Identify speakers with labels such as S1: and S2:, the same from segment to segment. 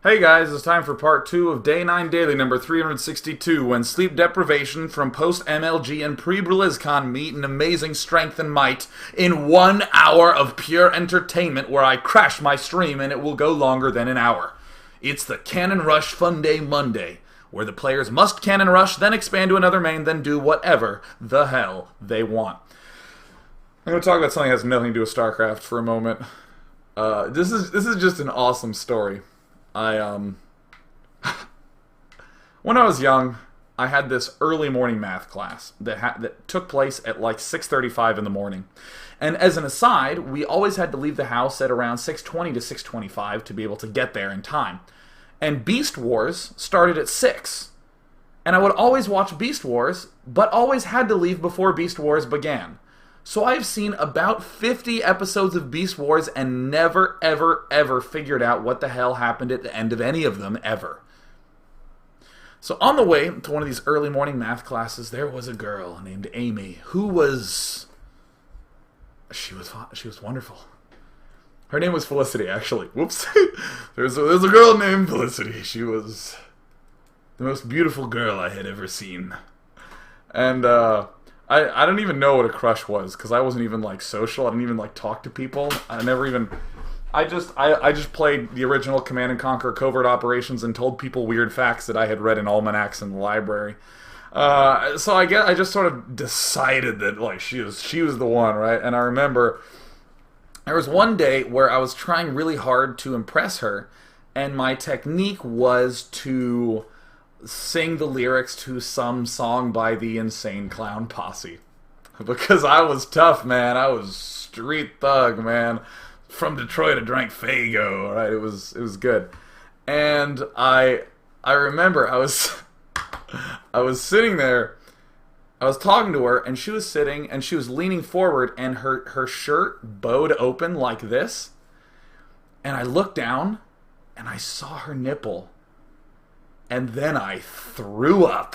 S1: Hey guys, it's time for part 2 of Day 9 Daily number 362, when sleep deprivation from post-MLG and pre-BlizzCon meet in amazing strength and might in 1 hour of pure entertainment where I crash my stream and it will go longer than an hour. It's the Cannon Rush Funday Monday, where the players must Cannon Rush, then expand to another main, then do whatever the hell they want. I'm going to talk about something that has nothing to do with StarCraft for a moment. This is just an awesome story. When I was young, I had this early morning math class that took place at like 6:35 in the morning. And as an aside, we always had to leave the house at around 6:20 to 6:25 to be able to get there in time. And Beast Wars started at 6. And I would always watch Beast Wars, but always had to leave before Beast Wars began. So I've seen about 50 episodes of Beast Wars and never, ever, ever figured out what the hell happened at the end of any of them, ever. So on the way to one of these early morning math classes, there was a girl named Amy who was... She was wonderful. Her name was Felicity, actually. Whoops. There's a girl named Felicity. She was the most beautiful girl I had ever seen. And, I don't even know what a crush was, because I wasn't even, like, social. I didn't even, like, talk to people. I just played the original Command and Conquer Covert Operations and told people weird facts that I had read in almanacs in the library. So I just sort of decided that, like, she was the one, right? And I remember there was one day where I was trying really hard to impress her, and my technique was to sing the lyrics to some song by the Insane Clown Posse. Because I was tough, man. I was street thug, man. From Detroit, I drank Faygo, right? It was good. And I remember I was sitting there, I was talking to her, and she was sitting, and she was leaning forward, and her shirt bowed open like this. And I looked down, and I saw her nipple. And then I threw up.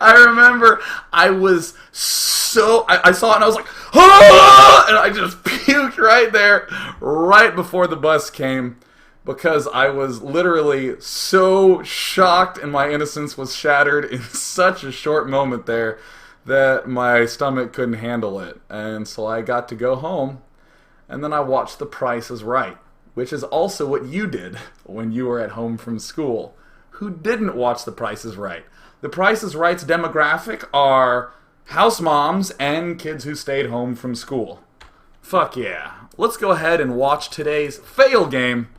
S1: I remember I was so... I saw it and I was like, ah! And I just puked right there, right before the bus came, because I was literally so shocked and my innocence was shattered in such a short moment there that my stomach couldn't handle it. And so I got to go home, and then I watched The Price is Right, which is also what you did when you were at home from school. Who didn't watch The Price is Right? The Price is Right's demographic are house moms and kids who stayed home from school. Fuck yeah. Let's go ahead and watch today's fail game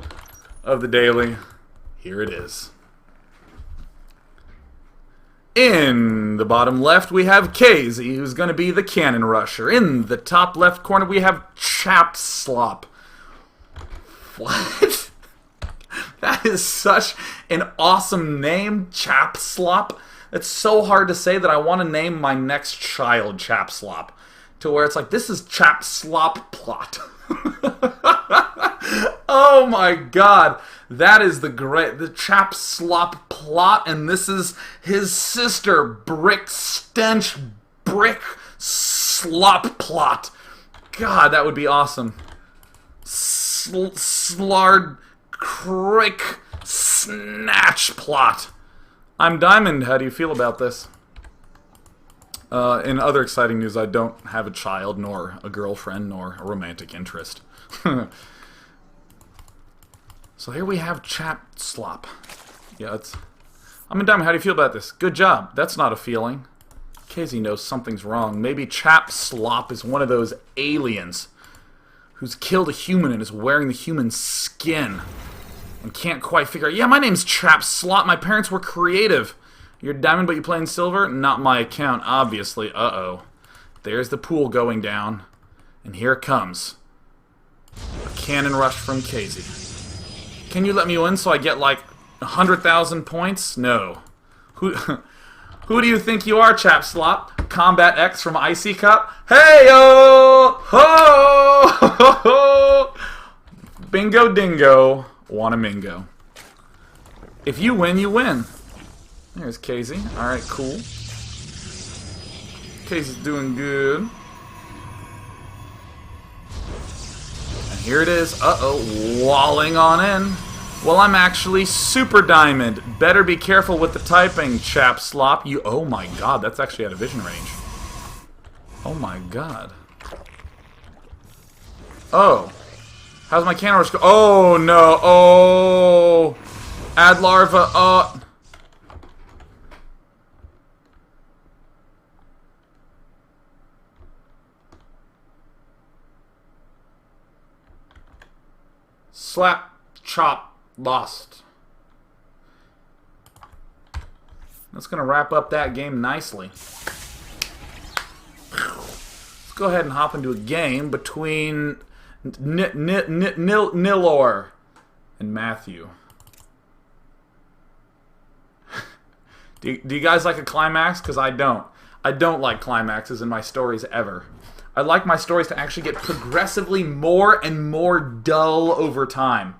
S1: of the daily. Here it is. In the bottom left, we have Casey, who's going to be the cannon rusher. In the top left corner, we have Chap Slop. What? That is such an awesome name, Chap Slop. It's so hard to say that I want to name my next child Chap Slop. To where it's like, this is Chap Slop plot. Oh my god. That is the Chap Slop plot, and this is his sister, Brick Stench Brick Slop plot. God, that would be awesome. Slard Crick Snatch plot. I'm Diamond. How do you feel about this? In other exciting news, I don't have a child, nor a girlfriend, nor a romantic interest. So here we have Chap Slop. Yeah, I'm in Diamond. How do you feel about this? Good job. That's not a feeling. Casey knows something's wrong. Maybe Chap Slop is one of those aliens who's killed a human and is wearing the human skin and can't quite figure out, yeah, my name's Chap Slop, my parents were creative. You're Diamond, but you play in Silver? Not my account, obviously. Uh-oh. There's the pool going down, and here it comes. A cannon rush from Casey. Can you let me win so I get, like, 100,000 points? No. Who do you think you are, Chap Slop? Combat X from Icy Cup? Hey-o! Ho! Ho! Ho! Bingo dingo. Wanna mingo. If you win, you win. There's Casey. Alright, cool. Casey's doing good. And Here it is. Uh-oh. Walling on in. Well, I'm actually Super Diamond. Better be careful with the typing, Chap Slop. You. Oh my god, that's actually out of vision range. Oh my god. Oh. How's my camera go? Oh no. Oh. Add larva. Oh. Slap. Chop. Lost. That's going to wrap up that game nicely. Let's go ahead and hop into a game between Nillor and Matthew. Do you guys like a climax? Because I don't. I don't like climaxes in my stories ever. I like my stories to actually get progressively more and more dull over time.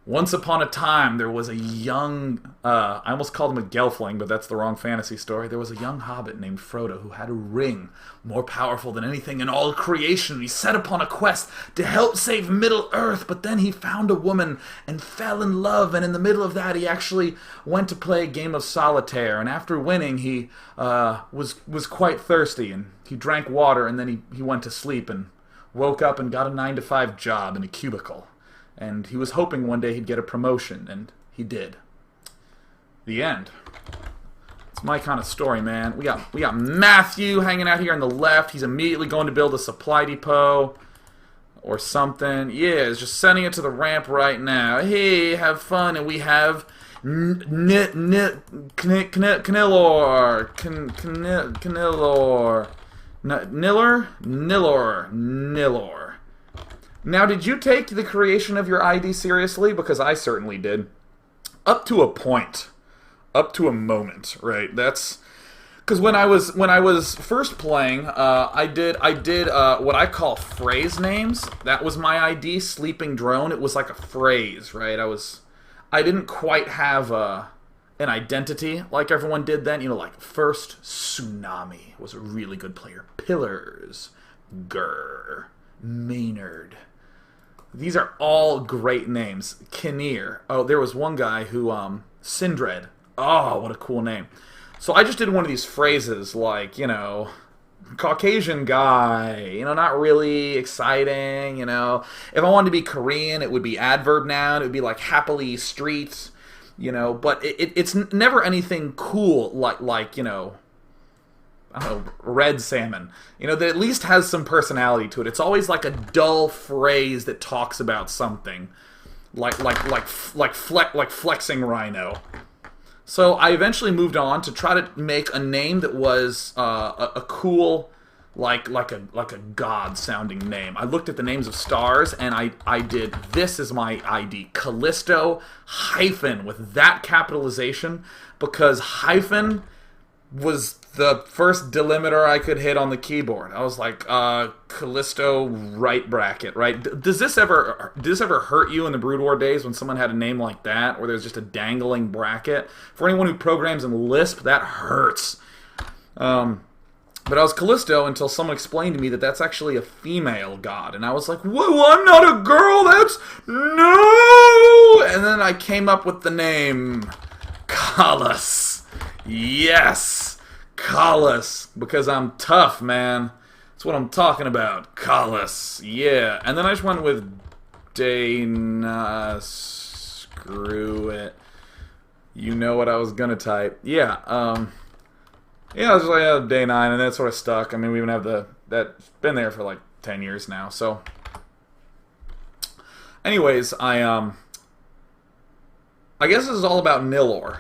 S1: Once upon a time, there was a young... I almost called him a gelfling, but that's the wrong fantasy story. There was a young hobbit named Frodo who had a ring more powerful than anything in all creation. He set upon a quest to help save Middle-earth, but then he found a woman and fell in love, and in the middle of that, he actually went to play a game of solitaire, and after winning, he was quite thirsty, and he drank water, and then he went to sleep and woke up and got a 9-to-5 job in a cubicle. And he was hoping one day he'd get a promotion, and he did. The end. It's my kind of story, man. We got Matthew hanging out here on the left. He's immediately going to build a supply depot or something. Yeah, he's just sending it to the ramp right now. Hey, have fun. And we have Nillor. Nillor. Now, did you take the creation of your ID seriously? Because I certainly did. Up to a point. Up to a moment, right? That's... Because when I was first playing, I did what I call phrase names. That was my ID, Sleeping Drone. It was like a phrase, right? I didn't quite have an identity like everyone did then. You know, like first, Tsunami was a really good player. Pillars, Grr, Maynard. These are all great names. Kinnear. Oh, there was one guy who, Sindred. Oh, what a cool name. So I just did one of these phrases like, you know, Caucasian guy, you know, not really exciting, you know. If I wanted to be Korean, it would be adverb noun. It would be like happily streets, you know. But it's never anything cool like, you know, I don't know, red salmon. You know, that at least has some personality to it. It's always like a dull phrase that talks about something. Like flexing rhino. So I eventually moved on to try to make a name that was a cool, like a god-sounding name. I looked at the names of stars, and I did, this is my ID, Callisto hyphen, with that capitalization, because hyphen was the first delimiter I could hit on the keyboard. I was like, Callisto right bracket, right? Does this ever hurt you in the Brood War days when someone had a name like that, where there's just a dangling bracket? For anyone who programs in Lisp, that hurts. But I was Callisto until someone explained to me that that's actually a female god, and I was like, whoa, I'm not a girl, no! And then I came up with the name Callus. Yes! Callus. Because I'm tough, man. That's what I'm talking about. Callus. Yeah. And then I just went with Dana. Screw it. You know what I was gonna type. Yeah, yeah, I was like, day 9, and that sort of stuck. I mean, we even have that's been there for like 10 years now, so. Anyways, I guess this is all about Nillor.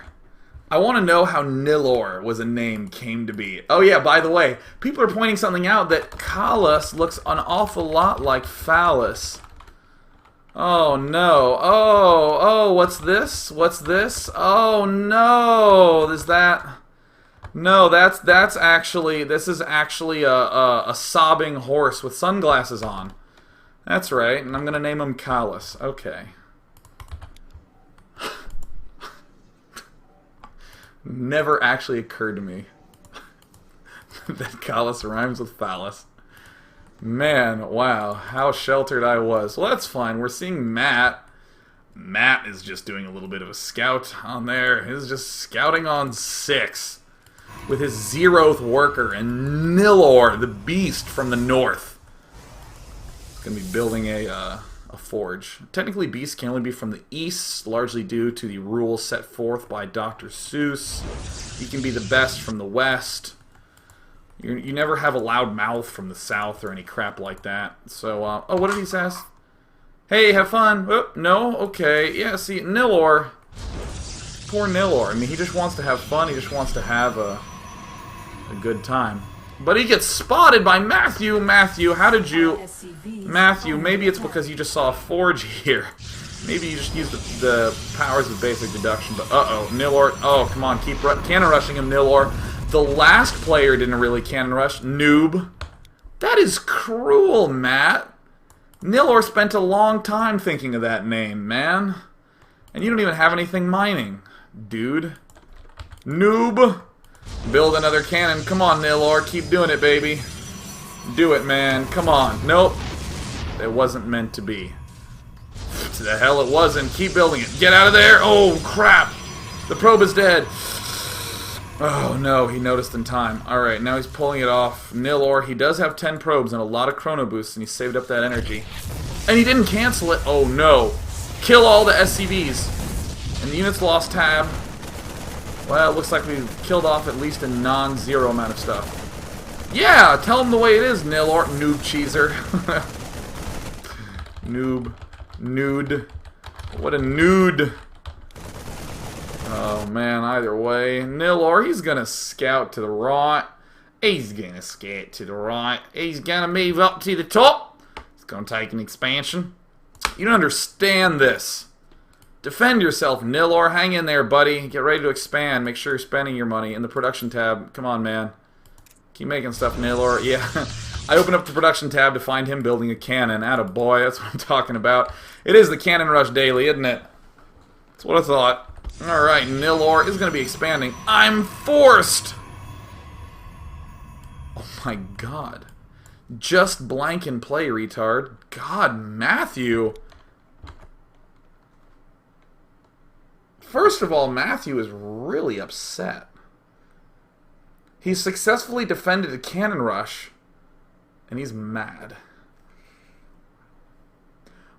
S1: I want to know how Nillor was a name came to be. Oh yeah, by the way, people are pointing something out that Callus looks an awful lot like phallus. Oh no. Oh, what's this? What's this? Oh no. Is that... No, this is actually a sobbing horse with sunglasses on. That's right, and I'm going to name him Callus. Okay. Never actually occurred to me that Callus rhymes with phallus. Man, wow, how sheltered I was. Well, that's fine. We're seeing Matt. Matt is just doing a little bit of a scout on there. He's just scouting on 6 with his 0th worker and Nillor, the beast from the north. He's going to be building a forge. Technically, beasts can only be from the east, largely due to the rules set forth by Dr. Seuss. You can be the best from the west. You never have a loud mouth from the south or any crap like that. So, oh, what did he say? Hey, have fun. Oh, no? Okay. Yeah, see, Nillor. Poor Nillor. I mean, he just wants to have fun. He just wants to have a good time. But he gets spotted by Matthew. Matthew, how did you... Matthew, maybe it's because you just saw a forge here. Maybe you just used the powers of basic deduction. But, uh-oh, Nillor. Oh, come on, keep cannon rushing him, Nillor. The last player didn't really cannon rush. Noob. That is cruel, Matt. Nillor spent a long time thinking of that name, man. And you don't even have anything mining, dude. Noob. Build another cannon. Come on, Nillor. Keep doing it, baby. Do it, man. Come on. Nope. It wasn't meant to be. To the hell it wasn't. Keep building it. Get out of there. Oh, crap. The probe is dead. Oh, no. He noticed in time. Alright, now he's pulling it off. Nillor, he does have 10 probes and a lot of chrono boosts, and he saved up that energy. And he didn't cancel it. Oh, no. Kill all the SCVs. And the units lost tab. Well, it looks like we've killed off at least a non-zero amount of stuff. Yeah, tell him the way it is, Nillor. Noob cheeser. Noob. Nude. What a nude. Oh, man, either way. Nillor, he's gonna scout to the right. He's gonna scout to the right. He's gonna move up to the top. He's gonna take an expansion. You don't understand this. Defend yourself, Nillor. Hang in there, buddy. Get ready to expand. Make sure you're spending your money in the production tab. Come on, man. Keep making stuff, Nillor. Yeah. I opened up the production tab to find him building a cannon. Attaboy, that's what I'm talking about. It is the Cannon Rush Daily, isn't it? That's what I thought. Alright, Nillor is going to be expanding. I'm forced! Oh my god. Just blank and play, retard. God, Matthew. First of all, Matthew is really upset. He successfully defended a cannon rush, and he's mad.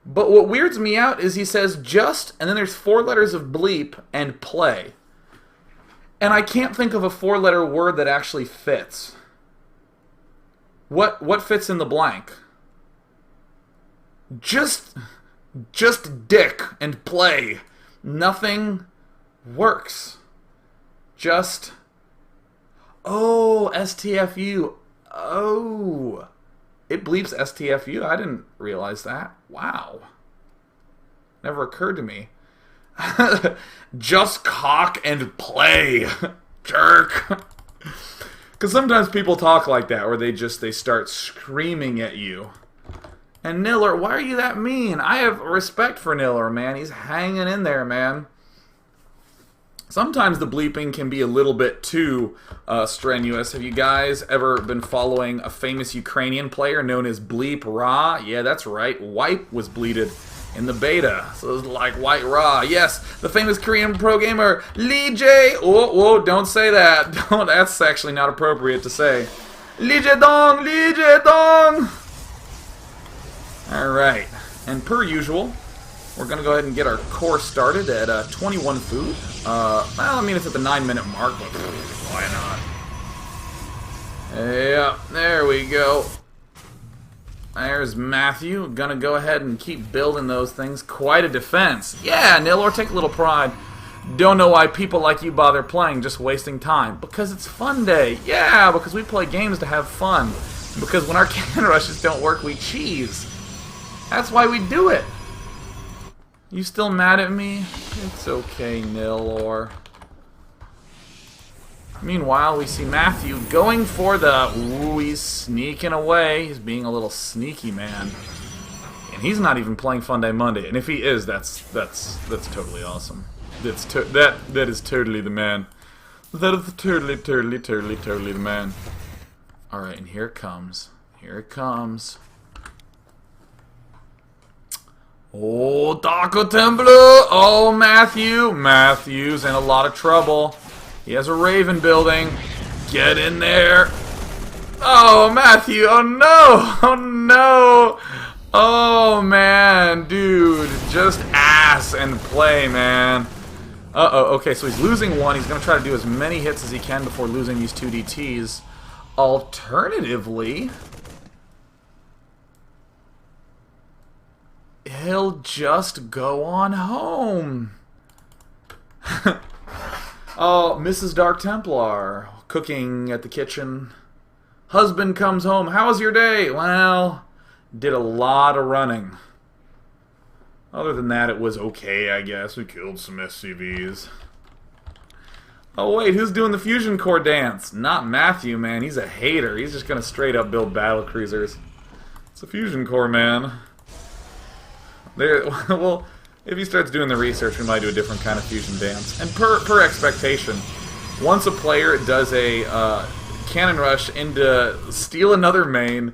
S1: But what weirds me out is he says just, and then there's 4 letters of bleep and play. And I can't think of a 4-letter word that actually fits. What fits in the blank? Just dick and play. Nothing works. Just... Oh, STFU. Oh. It bleeps STFU. I didn't realize that. Wow. Never occurred to me. Just cock and play. Jerk. Because sometimes people talk like that, where they start screaming at you. And Nillor, why are you that mean? I have respect for Nillor, man. He's hanging in there, man. Sometimes the bleeping can be a little bit too strenuous. Have you guys ever been following a famous Ukrainian player known as Bleep Ra? Yeah, that's right. Wipe was bleated in the beta. So it's like White Ra. Yes, the famous Korean pro gamer Lee Jae. Oh, whoa, don't say that. That's actually not appropriate to say. Lee Jae Dong, Lee Jae Dong. All right, and per usual, we're going to go ahead and get our course started at 21 food. Well, I mean, it's at the 9-minute mark, but why not? Yeah, there we go. There's Matthew. Gonna go ahead and keep building those things. Quite a defense. Yeah, Nillor, take a little pride. Don't know why people like you bother playing, just wasting time. Because it's Funday. Yeah, because we play games to have fun. Because when our cannon rushes don't work, we cheese. That's why we do it. You still mad at me? It's okay, Nillor. Meanwhile, we see Matthew going for the... Ooh, he's sneaking away. He's being a little sneaky, man. And he's not even playing Funday Monday. And if he is, that's totally awesome. That is totally the man. That is totally the man. Alright, and here it comes. Here it comes. Oh, Taco Templar! Oh, Matthew! Matthew's in a lot of trouble. He has a Raven building. Get in there! Oh, Matthew! Oh, no! Oh, no! Oh, man, dude. Just ass and play, man. Uh-oh, okay, so he's losing one. He's going to try to do as many hits as he can before losing these 2 DTs. Alternatively, he'll just go on home. Oh, Mrs. Dark Templar, cooking at the kitchen. Husband comes home. How was your day? Well, did a lot of running. Other than that, it was okay, I guess. We killed some SCVs. Oh, wait, who's doing the fusion core dance? Not Matthew, man. He's a hater. He's just going to straight up build battle cruisers. It's a fusion core, man. Well, if he starts doing the research, we might do a different kind of fusion dance. And per expectation, once a player does a cannon rush into steal another main,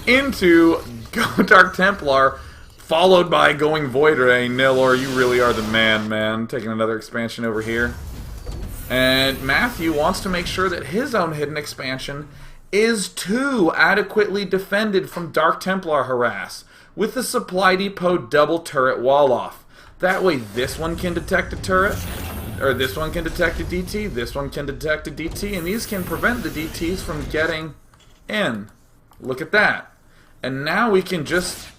S1: into go Dark Templar, followed by going Void Ray, Nillor, you really are the man. Taking another expansion over here. And Matthew wants to make sure that his own hidden expansion is too adequately defended from Dark Templar harass, with the supply depot double turret wall off. That way this one can detect a turret, or this one can detect a DT, this one can detect a DT, and these can prevent the DTs from getting in. Look at that. And now we can just...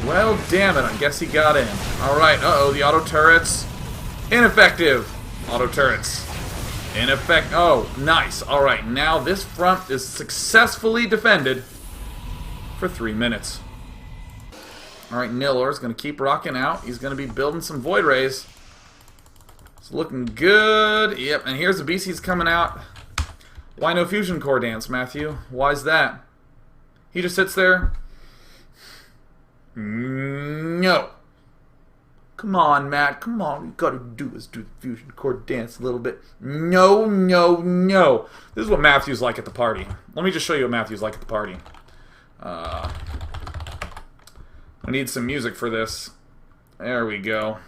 S1: Well, damn it, I guess he got in. Alright, uh-oh, the auto turrets. Ineffective. Auto turrets. Oh, nice. Alright, now this front is successfully defended for 3 minutes. Alright, Nillor's going to keep rocking out. He's going to be building some Void Rays. It's looking good. Yep, and here's the BC's coming out. Why no fusion core dance, Matthew? Why's that? He just sits there. No. Come on, Matt. Come on. What you gotta do is do the fusion core dance a little bit. No, no, no. This is what Matthew's like at the party. Let me just show you what Matthew's like at the party. I need some music for this. There we go.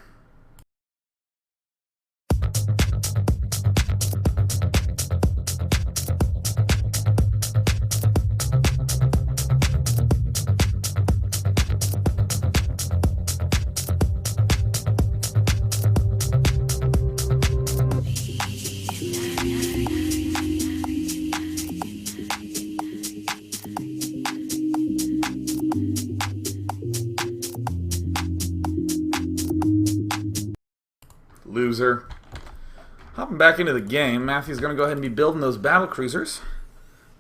S1: Loser. Hopping back into the game, Matthew's going to go ahead and be building those battle cruisers.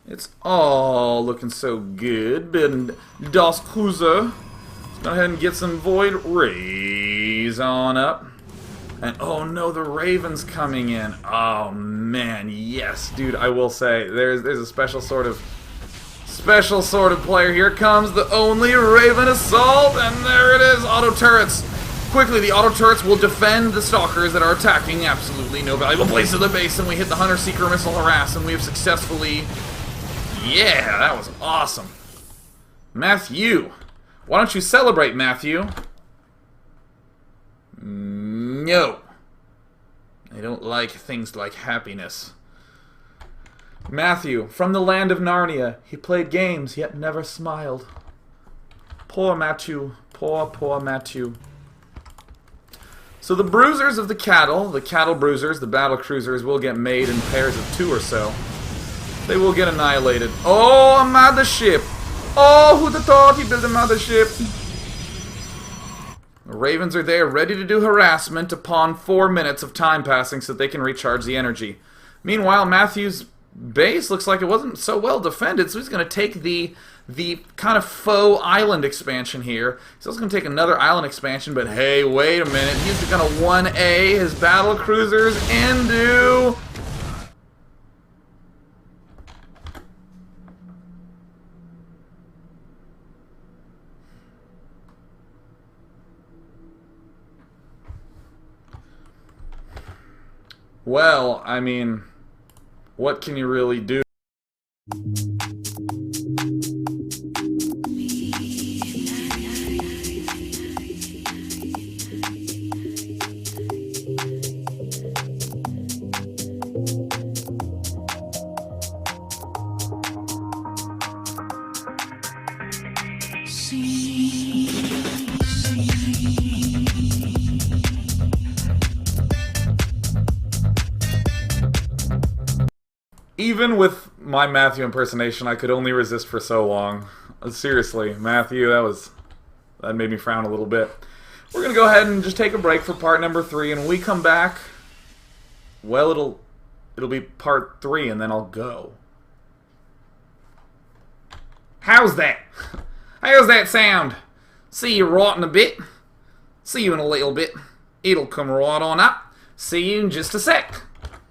S1: It's all looking so good. Building Das Cruiser. Let's go ahead and get some Void Rays on up. And oh no, the Raven's coming in. Oh man, yes, dude. I will say there's a special sort of player. Here comes the only Raven assault, and there it is. Auto turrets. Quickly, the auto turrets will defend the stalkers that are attacking absolutely no valuable place of the base, and we hit the Hunter Seeker missile harass, and we have successfully... Yeah, that was awesome. Matthew. Why don't you celebrate, Matthew? No. I don't like things like happiness. Matthew, from the land of Narnia, he played games, yet never smiled. Poor Matthew. Poor Matthew. So the bruisers of the cattle bruisers, the battle cruisers, will get made in pairs of 2 or so. They will get annihilated. Oh, a mothership! Oh, who'd have thought he built a mothership? The Ravens are there, ready to do harassment upon 4 minutes of time passing so that they can recharge the energy. Meanwhile, Matthew's base looks like it wasn't so well defended, so he's going to take the kind of faux island expansion here. He's also going to take another island expansion, but hey, wait a minute. He's going to 1A his battle cruisers into... Well, I mean... What can you really do? Even with my Matthew impersonation, I could only resist for so long. Seriously, Matthew, that made me frown a little bit. We're gonna go ahead and just take a break for part number 3, and when we come back, well, it'll be part 3, and then I'll go. How's that? How's that sound? See you right in a bit. See you in a little bit. It'll come right on up. See you in just a sec.